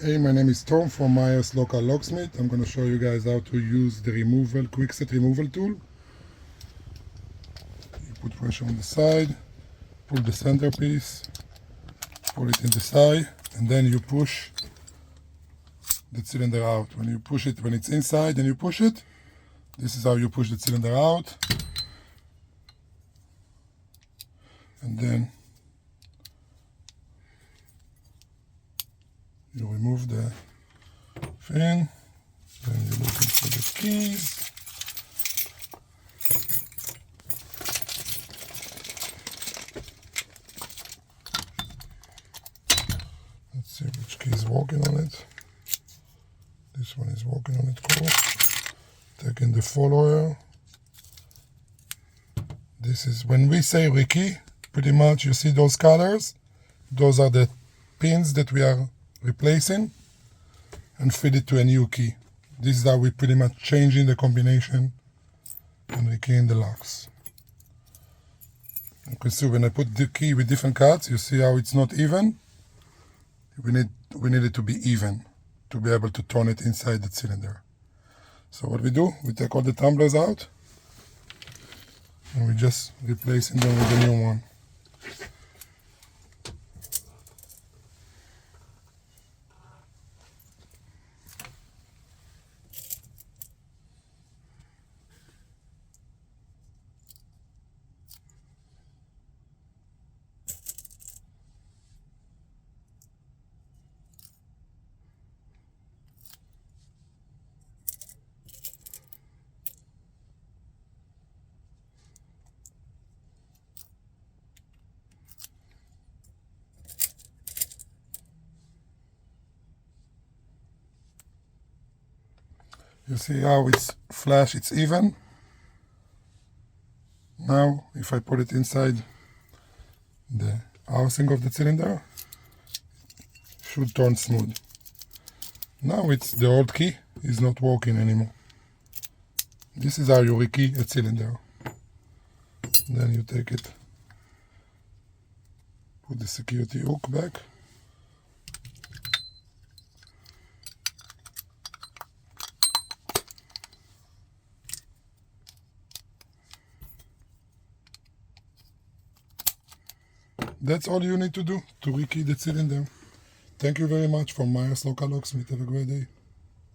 Hey, my name is Tom from Meyer's local locksmith. I'm going to show you guys how to use the quick set removal tool. You put pressure on the side, pull the centerpiece, pull it in the side, and then you push the cylinder out. When you push it, when it's inside and you push it, this is how you push the cylinder out. And then you remove the fin, then you're looking for the keys. Let's see which key is working on it. This one is working on it, cool. Taking the follower. This is, when we say Rekey, pretty much you see those colors. Those are the pins that we are replacing and feed it to a new key. This is how we pretty much changing the combination and rekeying the locks. You can see when I put the key with different cuts, you see how it's not even. We need it to be even to be able to turn it inside the cylinder. So what we do, we take all the tumblers out and we just replacing them with a new one. You see how it's flash, it's even. Now, if I put it inside the housing of the cylinder, it should turn smooth. Now it's the old key is not working anymore. This is how you rekey a cylinder. Then you take it, put the security hook back. That's all you need to do to rekey the cylinder. Thank you very much from Meyer's local locksmith. Have a great day.